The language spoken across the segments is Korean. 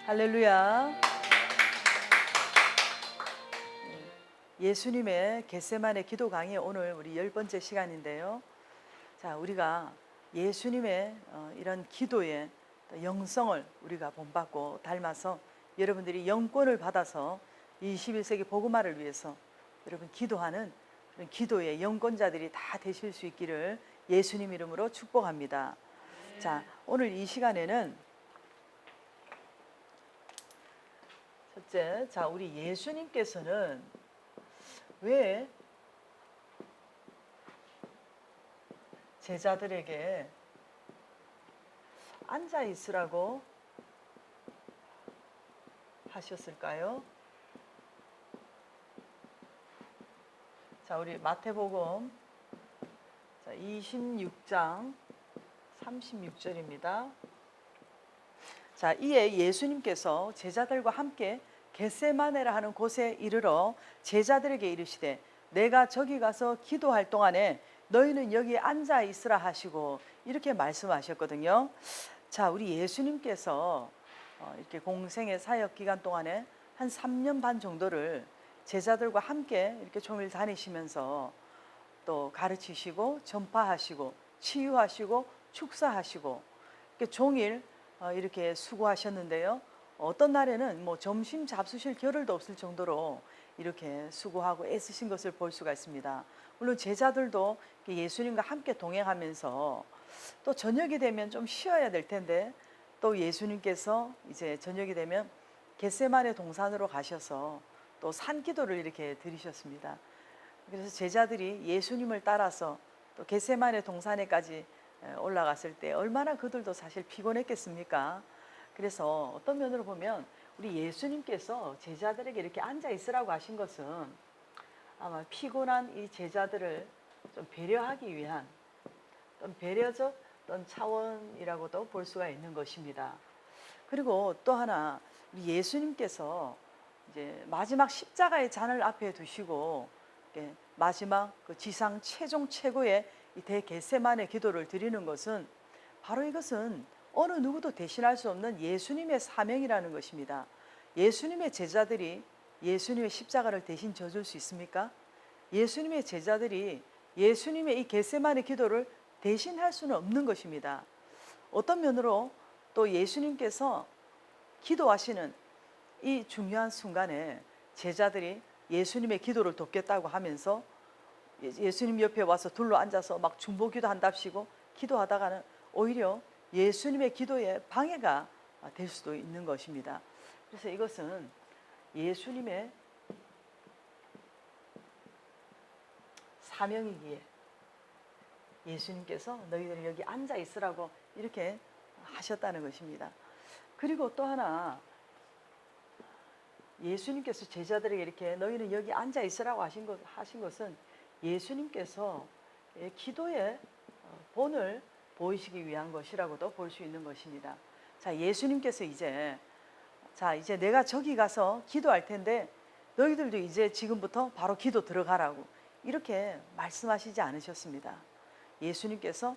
할렐루야. 예수님의 겟세마네 기도 강의 오늘 우리 10번째 시간인데요. 자, 우리가 예수님의 이런 기도의 영성을 우리가 본받고 닮아서 여러분들이 영권을 받아서 21세기 복음화를 위해서 여러분 기도하는 그런 기도의 영권자들이 다 되실 수 있기를 예수님 이름으로 축복합니다. 자, 오늘 이 시간에는 첫째, 자, 우리 예수님께서는 왜 제자들에게 앉아 있으라고 하셨을까요? 자, 우리 마태복음 26장 36절입니다. 자, 이에 예수님께서 제자들과 함께 겟세마네라 하는 곳에 이르러 제자들에게 이르시되 내가 저기 가서 기도할 동안에 너희는 여기 앉아 있으라 하시고 이렇게 말씀하셨거든요. 자, 우리 예수님께서 이렇게 공생의 사역 기간 동안에 한 3년 반 정도를 제자들과 함께 이렇게 종일 다니시면서 또 가르치시고 전파하시고 치유하시고 축사하시고 이렇게 종일 이렇게 수고하셨는데요. 어떤 날에는 뭐 점심 잡수실 겨를도 없을 정도로 이렇게 수고하고 애쓰신 것을 볼 수가 있습니다. 물론 제자들도 예수님과 함께 동행하면서 또 저녁이 되면 좀 쉬어야 될 텐데 또 예수님께서 이제 저녁이 되면 겟세마네 동산으로 가셔서 또 산기도를 이렇게 드리셨습니다. 그래서 제자들이 예수님을 따라서 또 겟세마네 동산에까지 올라갔을 때 얼마나 그들도 사실 피곤했겠습니까? 그래서 어떤 면으로 보면 우리 예수님께서 제자들에게 이렇게 앉아 있으라고 하신 것은 아마 피곤한 이 제자들을 좀 배려하기 위한 어떤 배려적 어떤 차원이라고도 볼 수가 있는 것입니다. 그리고 또 하나 우리 예수님께서 이제 마지막 십자가의 잔을 앞에 두시고 마지막 그 지상 최종 최고의 이 대겟세마네 기도를 드리는 것은 바로 이것은 어느 누구도 대신할 수 없는 예수님의 사명이라는 것입니다. 예수님의 제자들이 예수님의 십자가를 대신 져줄 수 있습니까? 예수님의 제자들이 예수님의 이 겟세마네 기도를 대신할 수는 없는 것입니다. 어떤 면으로 또 예수님께서 기도하시는 이 중요한 순간에 제자들이 예수님의 기도를 돕겠다고 하면서 예수님 옆에 와서 둘러 앉아서 막 중보기도 한답시고 기도하다가는 오히려 예수님의 기도에 방해가 될 수도 있는 것입니다. 그래서 이것은 예수님의 사명이기에 예수님께서 너희들은 여기 앉아 있으라고 이렇게 하셨다는 것입니다. 그리고 또 하나 예수님께서 제자들에게 이렇게 너희는 여기 앉아 있으라고 하신 것은 예수님께서 기도의 본을 보이시기 위한 것이라고도 볼 수 있는 것입니다. 자, 예수님께서 이제 내가 저기 가서 기도할 텐데 너희들도 이제 지금부터 바로 기도 들어가라고 이렇게 말씀하시지 않으셨습니다. 예수님께서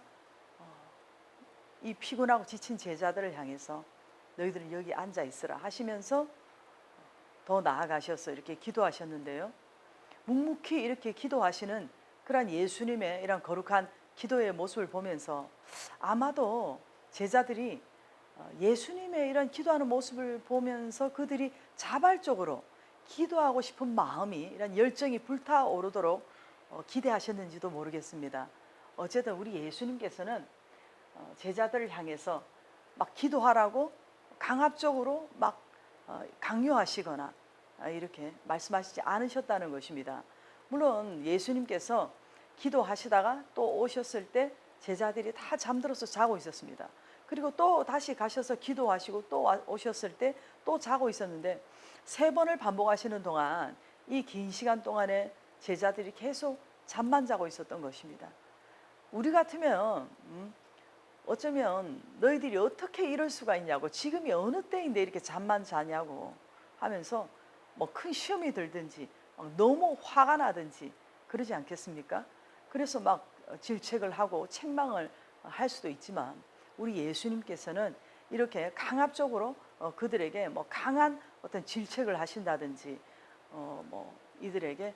이 피곤하고 지친 제자들을 향해서 너희들은 여기 앉아 있으라 하시면서 더 나아가셔서 이렇게 기도하셨는데요. 묵묵히 이렇게 기도하시는 그러한 예수님의 이런 거룩한 기도의 모습을 보면서 아마도 제자들이 예수님의 이런 기도하는 모습을 보면서 그들이 자발적으로 기도하고 싶은 마음이 이런 열정이 불타오르도록 기대하셨는지도 모르겠습니다. 어쨌든 우리 예수님께서는 제자들을 향해서 막 기도하라고 강압적으로 막 강요하시거나 이렇게 말씀하시지 않으셨다는 것입니다. 물론 예수님께서 기도하시다가 또 오셨을 때 제자들이 다 잠들어서 자고 있었습니다. 그리고 또 다시 가셔서 기도하시고 또 오셨을 때 또 자고 있었는데 3번을 반복하시는 동안 이 긴 시간 동안에 제자들이 계속 잠만 자고 있었던 것입니다. 우리 같으면 어쩌면 너희들이 어떻게 이럴 수가 있냐고 지금이 어느 때인데 이렇게 잠만 자냐고 하면서 뭐 큰 시험이 들든지 너무 화가 나든지 그러지 않겠습니까? 그래서 막 질책을 하고 책망을 할 수도 있지만 우리 예수님께서는 이렇게 강압적으로 그들에게 뭐 강한 어떤 질책을 하신다든지 뭐 이들에게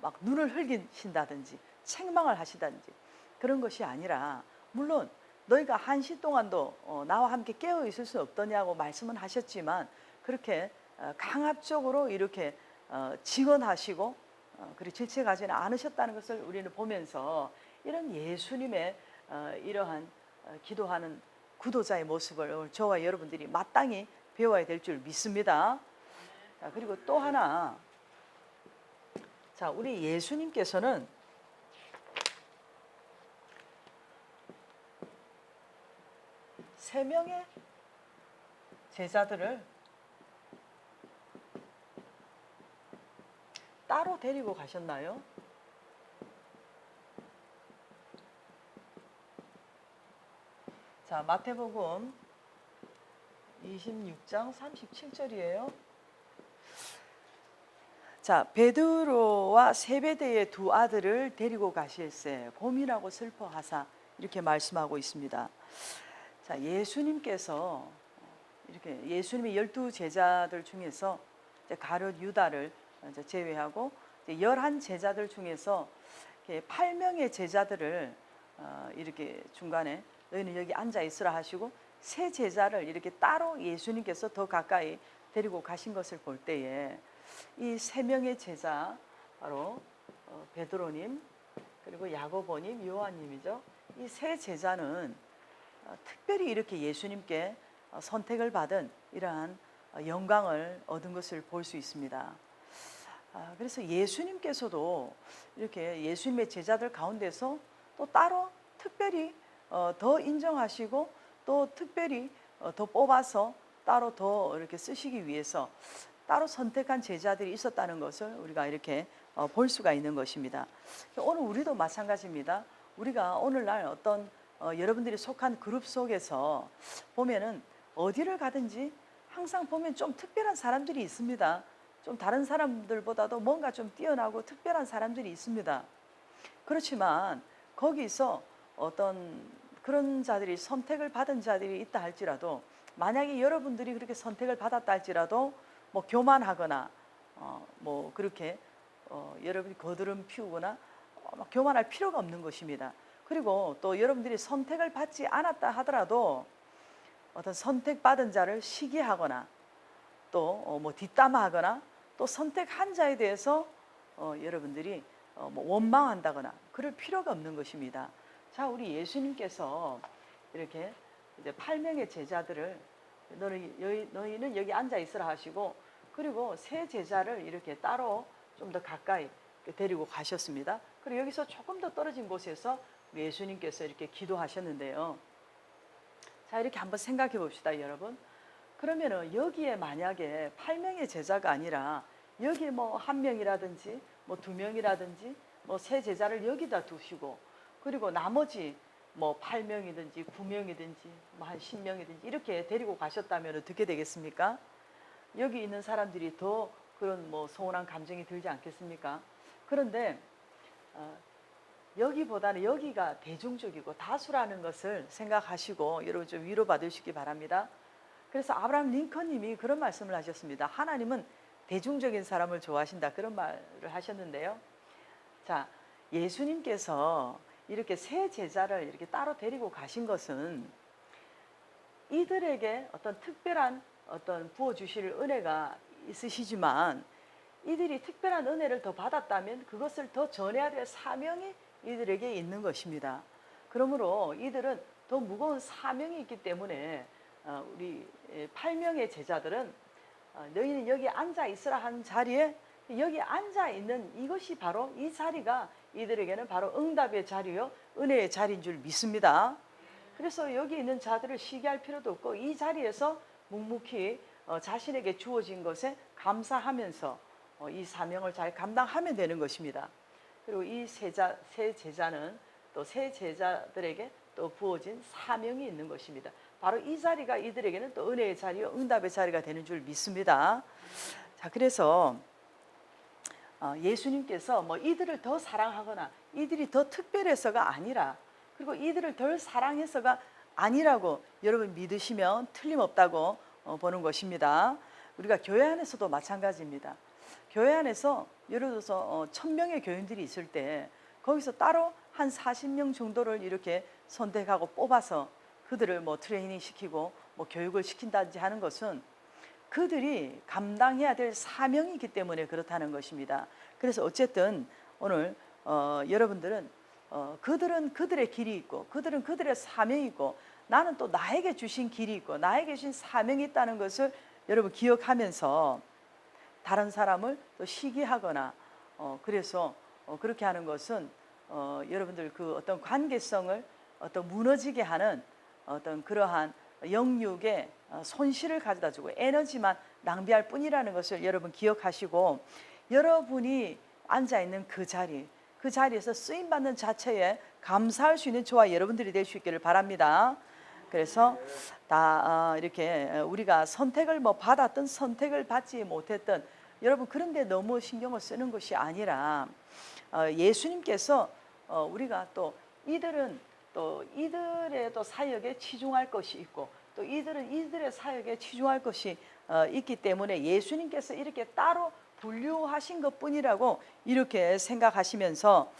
막 눈을 흘기신다든지 책망을 하시다든지 그런 것이 아니라, 물론 너희가 한시 동안도 나와 함께 깨어 있을 수 없더냐고 말씀은 하셨지만 그렇게 강압적으로 이렇게 직언하시고 그리고 질책하지는 않으셨다는 것을 우리는 보면서 이런 예수님의 이러한 기도하는 구도자의 모습을 오늘 저와 여러분들이 마땅히 배워야 될 줄 믿습니다. 자, 그리고 또 하나, 자, 우리 예수님께서는 세 명의 제자들을 따로 데리고 가셨나요? 자, 마태복음 26장 37절이에요. 자, 베드로와 세베대의 두 아들을 데리고 가실세 고민하고 슬퍼하사 이렇게 말씀하고 있습니다. 자, 예수님께서 이렇게 예수님의 12 제자들 중에서 가룟 유다를 제외하고 11 제자들 중에서 8명의 제자들을 이렇게 중간에 너희는 여기 앉아 있으라 하시고 세 제자를 이렇게 따로 예수님께서 더 가까이 데리고 가신 것을 볼 때에 이 세 명의 제자, 바로 베드로님, 그리고 야고보님, 요한님이죠. 이 세 제자는 특별히 이렇게 예수님께 선택을 받은 이러한 영광을 얻은 것을 볼 수 있습니다. 그래서 예수님께서도 이렇게 예수님의 제자들 가운데서 또 따로 특별히 더 인정하시고 또 특별히 더 뽑아서 따로 더 이렇게 쓰시기 위해서 따로 선택한 제자들이 있었다는 것을 우리가 이렇게 볼 수가 있는 것입니다. 오늘 우리도 마찬가지입니다. 우리가 오늘날 어떤 여러분들이 속한 그룹 속에서 보면은 어디를 가든지 항상 보면 좀 특별한 사람들이 있습니다. 좀 다른 사람들보다도 뭔가 좀 뛰어나고 특별한 사람들이 있습니다. 그렇지만 거기서 어떤 그런 자들이 선택을 받은 자들이 있다 할지라도, 만약에 여러분들이 그렇게 선택을 받았다 할지라도 뭐 교만하거나 뭐 그렇게 여러분이 거드름 피우거나 교만할 필요가 없는 것입니다. 그리고 또 여러분들이 선택을 받지 않았다 하더라도 어떤 선택받은 자를 시기하거나 또 뭐 뒷담화하거나 또 선택한 자에 대해서 여러분들이 뭐 원망한다거나 그럴 필요가 없는 것입니다. 자, 우리 예수님께서 이렇게 이제 8명의 제자들을 너희는 여기 앉아 있으라 하시고, 그리고 세 제자를 이렇게 따로 좀 더 가까이 데리고 가셨습니다. 그리고 여기서 조금 더 떨어진 곳에서 예수님께서 이렇게 기도하셨는데요. 자, 이렇게 한번 생각해 봅시다, 여러분. 그러면은 여기에 만약에 8명의 제자가 아니라 여기 뭐 1명이라든지 뭐 2명이라든지 뭐 세 제자를 여기다 두시고, 그리고 나머지 뭐 8명이든지 9명이든지 뭐 한 10명이든지 이렇게 데리고 가셨다면 어떻게 되겠습니까? 여기 있는 사람들이 더 그런 뭐 서운한 감정이 들지 않겠습니까? 그런데 여기보다는 여기가 대중적이고 다수라는 것을 생각하시고 여러분 좀 위로받으시기 바랍니다. 그래서 아브라함 링컨님이 그런 말씀을 하셨습니다. 하나님은 대중적인 사람을 좋아하신다, 그런 말을 하셨는데요. 자, 예수님께서 이렇게 세 제자를 이렇게 따로 데리고 가신 것은 이들에게 어떤 특별한 어떤 부어주실 은혜가 있으시지만, 이들이 특별한 은혜를 더 받았다면 그것을 더 전해야 될 사명이 이들에게 있는 것입니다. 그러므로 이들은 더 무거운 사명이 있기 때문에 우리 8명의 제자들은 너희는 여기 앉아 있으라 한 자리에 여기 앉아 있는 이것이 바로, 이 자리가 이들에게는 바로 응답의 자리요 은혜의 자리인 줄 믿습니다. 그래서 여기 있는 자들을 시기할 필요도 없고 이 자리에서 묵묵히 자신에게 주어진 것에 감사하면서 이 사명을 잘 감당하면 되는 것입니다. 그리고 이 세 제자는 또 세 제자들에게 또 부어진 사명이 있는 것입니다. 바로 이 자리가 이들에게는 또 은혜의 자리요 응답의 자리가 되는 줄 믿습니다. 자, 그래서 예수님께서 뭐 이들을 더 사랑하거나 이들이 더 특별해서가 아니라, 그리고 이들을 덜 사랑해서가 아니라고 여러분 믿으시면 틀림없다고 보는 것입니다. 우리가 교회 안에서도 마찬가지입니다. 교회 안에서 예를 들어서 1000명의 교인들이 있을 때 거기서 따로 한 40명 정도를 이렇게 선택하고 뽑아서 그들을 뭐 트레이닝 시키고 뭐 교육을 시킨다든지 하는 것은 그들이 감당해야 될 사명이기 때문에 그렇다는 것입니다. 그래서 어쨌든 오늘 여러분들은 그들은 그들의 길이 있고 그들은 그들의 사명이 있고 나는 또 나에게 주신 길이 있고 나에게 주신 사명이 있다는 것을 여러분 기억하면서 다른 사람을 또 시기하거나 그래서 그렇게 하는 것은 여러분들 그 어떤 관계성을 어떤 무너지게 하는 어떤 그러한 영육의 손실을 가져다 주고 에너지만 낭비할 뿐이라는 것을 여러분 기억하시고 여러분이 앉아 있는 그 자리에서 쓰임 받는 자체에 감사할 수 있는 저와 여러분들이 될 수 있기를 바랍니다. 그래서 다 이렇게 우리가 선택을 뭐 받았든 선택을 받지 못했든 여러분 그런데 너무 신경을 쓰는 것이 아니라 예수님께서 우리가 또 이들은 또 이들의 또 사역에 치중할 것이 있고 또 이들은 이들의 사역에 치중할 것이 있기 때문에 예수님께서 이렇게 따로 분류하신 것뿐이라고 이렇게 생각하시면서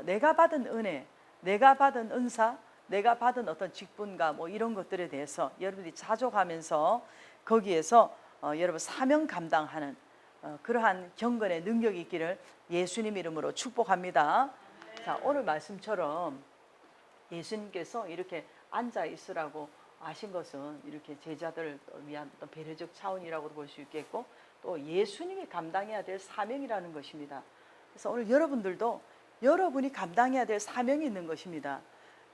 내가 받은 은혜, 내가 받은 은사, 내가 받은 어떤 직분과 뭐 이런 것들에 대해서 여러분들이 자족하면서 거기에서 여러분 사명 감당하는 그러한 경건의 능력이 있기를 예수님 이름으로 축복합니다. 자, 오늘 말씀처럼 예수님께서 이렇게 앉아 있으라고 하신 것은 이렇게 제자들을 위한 어떤 배려적 차원이라고도 볼 수 있겠고 또 예수님이 감당해야 될 사명이라는 것입니다. 그래서 오늘 여러분들도 여러분이 감당해야 될 사명이 있는 것입니다.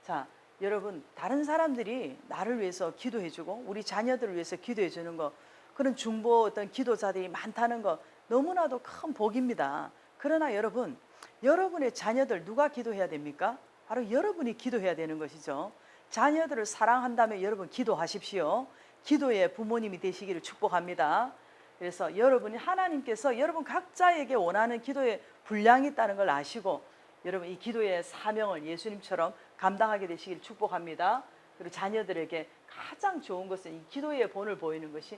자, 여러분 다른 사람들이 나를 위해서 기도해주고 우리 자녀들을 위해서 기도해주는 거 그런 중보 어떤 기도자들이 많다는 거 너무나도 큰 복입니다. 그러나 여러분 여러분의 자녀들 누가 기도해야 됩니까? 바로 여러분이 기도해야 되는 것이죠. 자녀들을 사랑한다면 여러분 기도하십시오. 기도의 부모님이 되시기를 축복합니다. 그래서 여러분이 하나님께서 여러분 각자에게 원하는 기도의 분량이 있다는 걸 아시고 여러분 이 기도의 사명을 예수님처럼 감당하게 되시기를 축복합니다. 그리고 자녀들에게 가장 좋은 것은 이 기도의 본을 보이는 것이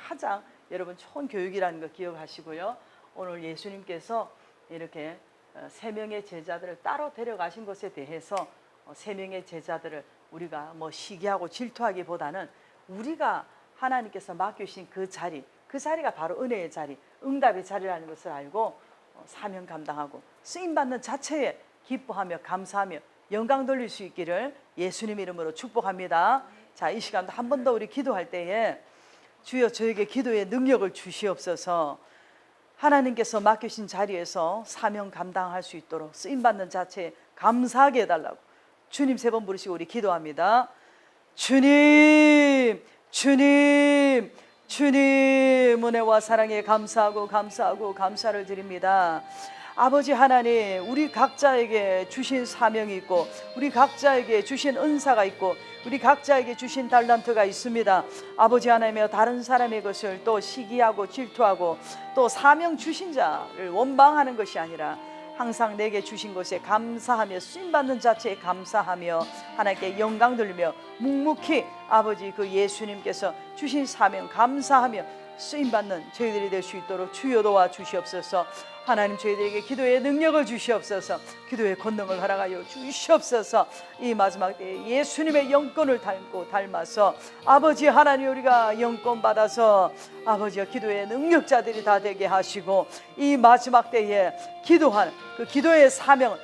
가장 여러분 좋은 교육이라는 거 기억하시고요. 오늘 예수님께서 이렇게 3명의 제자들을 따로 데려가신 것에 대해서 3명의 제자들을 우리가 뭐 시기하고 질투하기보다는 우리가 하나님께서 맡겨주신 그 자리가 바로 은혜의 자리, 응답의 자리라는 것을 알고 사명 감당하고 쓰임받는 자체에 기뻐하며 감사하며 영광 돌릴 수 있기를 예수님 이름으로 축복합니다. 자, 이 시간도 한 번 더 우리 기도할 때에 주여 저에게 기도의 능력을 주시옵소서. 하나님께서 맡기신 자리에서 사명 감당할 수 있도록 쓰임받는 자체에 감사하게 해달라고 주님 3번 부르시고 우리 기도합니다. 주님, 주님, 주님 은혜와 사랑에 감사하고 감사를 드립니다. 아버지 하나님, 우리 각자에게 주신 사명이 있고 우리 각자에게 주신 은사가 있고 우리 각자에게 주신 달란트가 있습니다. 아버지 하나님이여 다른 사람의 것을 또 시기하고 질투하고 또 사명 주신 자를 원망하는 것이 아니라 항상 내게 주신 것에 감사하며 쓰임받는 자체에 감사하며 하나님께 영광 돌리며 묵묵히 아버지 그 예수님께서 주신 사명 감사하며 쓰임받는 저희들이 될 수 있도록 주여 도와주시옵소서. 하나님 저희들에게 기도의 능력을 주시옵소서. 기도의 권능을 허락하여 주시옵소서. 이 마지막 때에 예수님의 영권을 닮아서 아버지 하나님 우리가 영권 받아서 아버지와 기도의 능력자들이 다 되게 하시고 이 마지막 때에 기도하는 그 기도의 사명을